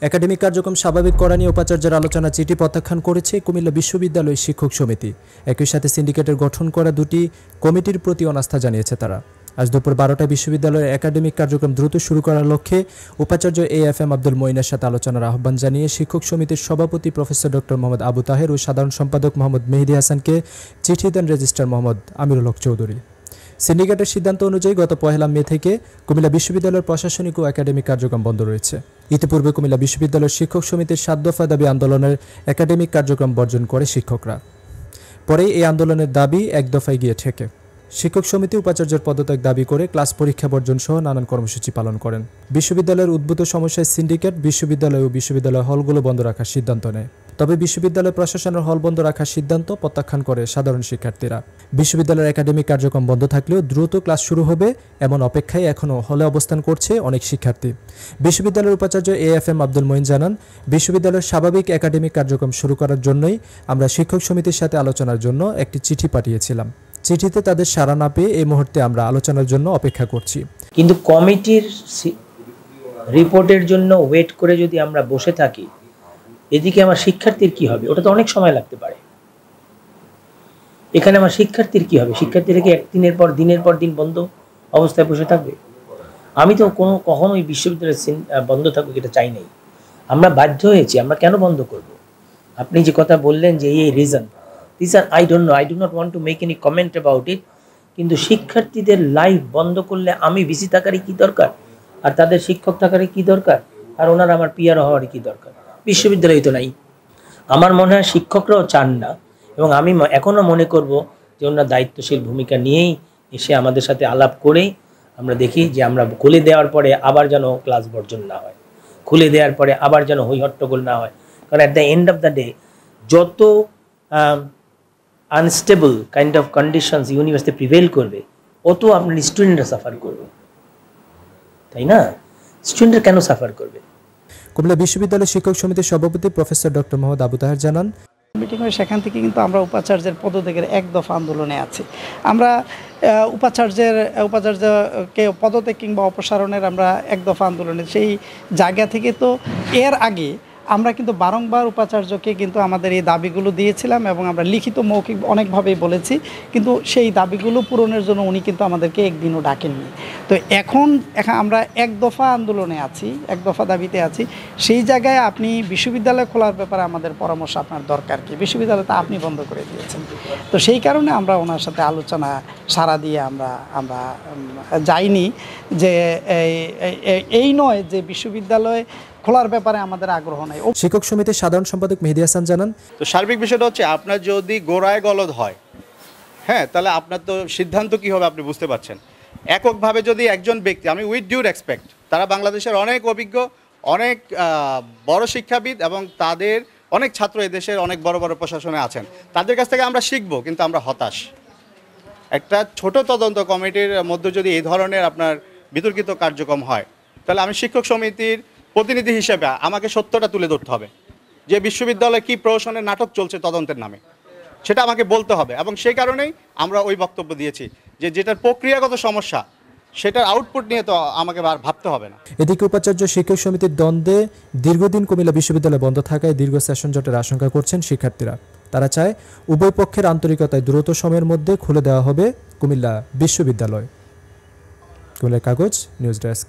Academic কার্যক্রম স্বাভাবিক করা নিয়ে উপাচার্যের আলোচনা চিঠি প্রত্যাখ্যান করেছে কুমিল্লা বিশ্ববিদ্যালয় শিক্ষক সমিতি। একই সাথে সিন্ডিকেটের গঠন করা দুটি কমিটির প্রতি অনাস্থা জানিয়েছে তারা। আজ দুপুর 12টায় বিশ্ববিদ্যালয়ের একাডেমিক কার্যক্রম দ্রুত শুরু করার লক্ষ্যে উপাচার্য AFM আব্দুল মঈনের সাথে আলোচনার আহ্বান জানিয়ে শিক্ষক সমিতির সভাপতি প্রফেসর ডক্টর মোহাম্মদ আবু তাহের ও সাধারণ সম্পাদক মোহাম্মদ মেহেদী হাসানকে চিঠি দেন রেজিস্ট্রার মোহাম্মদ আমিরুল হক চৌধুরী। সিন্ডিকেটের সিদ্ধান্ত অনুযায়ী গত 1 মে থেকে কুমিল্লা বিশ্ববিদ্যালয়ের প্রশাসনিক ও একাডেমিক কার্যক্রম বন্ধ রয়েছে। ইতিপূর্বে কুমিল্লা বিশ্ববিদ্যালয়ের শিক্ষক সমিতির 7 দফা দাবি আন্দোলনের একাডেমিক কার্যক্রম বর্জন করে শিক্ষকরা। পরে এই আন্দোলনের দাবি 1 দফায় গিয়ে ঠেকে। শিক্ষক সমিতি উপাচার্যের পদত্যাগ দাবি করে ক্লাস পরীক্ষা বর্জন সহ নানান কর্মসূচি পালন করেন। বিশ্ববিদ্যালয়ের উদ্ভূত সমস্যায় সিন্ডিকেট বিশ্ববিদ্যালয় ও বিশ্ববিদ্যালয় হলগুলো বন্ধ রাখার সিদ্ধান্ত নেয়। তবে বিশ্ববিদ্যালয় প্রশাসনের হল বন্ধ রাখার সিদ্ধান্ত প্রত্যাখ্যান করে সাধারণ শিক্ষার্থীরা। বিশ্ববিদ্যালয়ের একাডেমিক কার্যক্রম বন্ধ থাকলেও দ্রুত ক্লাস শুরু হবে এমন অপেক্ষায় এখনও হলে অবস্থান করছে অনেক শিক্ষার্থী। বিশ্ববিদ্যালয়ের উপাচার্য AFM আব্দুল মঈন জানান, বিশ্ববিদ্যালয়ের স্বাভাবিক একাডেমিক কার্যক্রম শুরু করার জন্যই আমরা শিক্ষক সমিতির সাথে আলোচনার জন্য একটি চিঠি পাঠিয়েছিলাম। চিঠিতে তাদের সাড়া না পেয়ে এই মুহূর্তে আমরা আলোচনার জন্য অপেক্ষা করছি। কিন্তু কমিটির রিপোর্টের জন্য ওয়েট করে যদি আমরা বসে থাকি, এদিকে আমার শিক্ষার্থীর কি হবে? ওটা তো অনেক সময় লাগতে পারে। এখানে আমার শিক্ষার্থীর কি হবে? শিক্ষার্থীরা কি দিনের পর দিন বন্ধ অবস্থায় বসে থাকবে? আমি তো কখনোই বিশ্ববিদ্যালয় বন্ধ থাকুক এটা চাই নাই। আমরা বাধ্য হয়েছি, আমরা কেন বন্ধ করব? আপনি যে কথা বললেন যে এই রিজন, দিস আর I don't know, I do not want to make any comment about it, কিন্তু শিক্ষার্থীদের লাইফ বন্ধ করলে আমি ভিসি থাকারই কি দরকার, আর তাদের শিক্ষক থাকারই কি দরকার, আর ওনারা আমার পিআর হওয়ারই কি দরকার? বিশ্ববিদ্যালয় তো নাই। আমার মনে হয় শিক্ষকরাও চান না, এবং আমি এখনও মনে করব যে ওনারা দায়িত্বশীল ভূমিকা নিয়েই এসে আমাদের সাথে আলাপ করেই আমরা দেখি যে আমরা খুলে দেওয়ার পরে আবার যেন ক্লাস বর্জন না হয়, খুলে দেওয়ার পরে আবার যেন হইহট্টগোল না হয়। কারণ at the end of the day যত unstable kind of conditions university prevail করবে, অত আপনার স্টুডেন্টরা সাফার করবে, তাই না? স্টুডেন্টরা কেন সাফার করবে? কুমিল্লা বিশ্ববিদ্যালয় শিক্ষক সমিতির সভাপতি প্রফেসর ডক্টর মোহাম্মদ আবু তাহের জানান, মিটিং হয় সেখান থেকে কিন্তু আমরা উপাচার্যের পদত্যাগের 1 দফা আন্দোলনে আছি। আমরা উপাচার্যকে পদত্যাগ কিংবা অপসারণের আমরা 1 দফা আন্দোলনে সেই জায়গা থেকে তো এর আগে আমরা কিন্তু বারংবার উপাচার্যকে কিন্তু আমাদের এই দাবিগুলো দিয়েছিলাম এবং আমরা লিখিত মৌখিক অনেকভাবেই বলেছি, কিন্তু সেই দাবিগুলো পূরণের জন্য উনি কিন্তু আমাদেরকে একদিনও ডাকেননি। তো এখন আমরা 1 দফা আন্দোলনে আছি, 1 দফা দাবিতে আছি। সেই জায়গায় আপনি বিশ্ববিদ্যালয় খোলার ব্যাপারে আমাদের পরামর্শ আপনার দরকার কি? বিশ্ববিদ্যালয়টা আপনি বন্ধ করে দিয়েছেন। তো সেই কারণে আমরা ওনার সাথে আলোচনা সাড়া দিয়ে আমরা যাইনি যে এই নয় যে বিশ্ববিদ্যালয় খোলার ব্যাপারে আমাদের আগ্রহ নাই। শিক্ষক সমিতির সাধারণ সম্পাদক মেহেদী হাসান জানান, তো সার্বিক বিষয়টা হচ্ছে আপনার যদি গোড়ায় গলদ হয়, হ্যাঁ, তাহলে আপনার তো সিদ্ধান্ত কী হবে আপনি বুঝতে পারছেন। এককভাবে যদি একজন ব্যক্তি, আমি উইথ ডিউ রেসপেক্ট, তারা বাংলাদেশের অনেক অভিজ্ঞ, অনেক বড় শিক্ষাবিদ এবং তাদের অনেক ছাত্র এদেশের অনেক বড় বড় প্রশাসনে আছেন, তাদের কাছ থেকে আমরা শিখবো, কিন্তু আমরা হতাশ। একটা ছোট তদন্ত কমিটির মধ্যে যদি এই ধরনের আপনার বিতর্কিত কার্যক্রম হয়, তাহলে আমি শিক্ষক সমিতির প্রতিনিধি হিসেবে আমাকে সত্যটা তুলে ধরতে হবে যে বিশ্ববিদ্যালয়ে কী প্রহসনের নাটক চলছে তদন্তের নামে, সেটা আমাকে বলতে হবে। এবং সেই কারণেই আমরা ওই বক্তব্য দিয়েছি যে যেটার প্রক্রিয়াগত সমস্যা সেটার আউটপুট নিয়ে তো আমাকে আর ভাবতে হবে না। এদিকে উপাচার্য শিক্ষক সমিতির দ্বন্দ্বে দীর্ঘদিন কুমিল্লা বিশ্ববিদ্যালয় বন্ধ থাকায় দীর্ঘ সেশন জটের আশঙ্কা করছেন শিক্ষার্থীরা। তারা চায় উভয় পক্ষের আন্তরিকতায় দ্রুত সময়ের মধ্যে খুলে দেওয়া হবে কুমিল্লা বিশ্ববিদ্যালয়। কুমিল্লার কাগজ নিউজ ডেস্ক।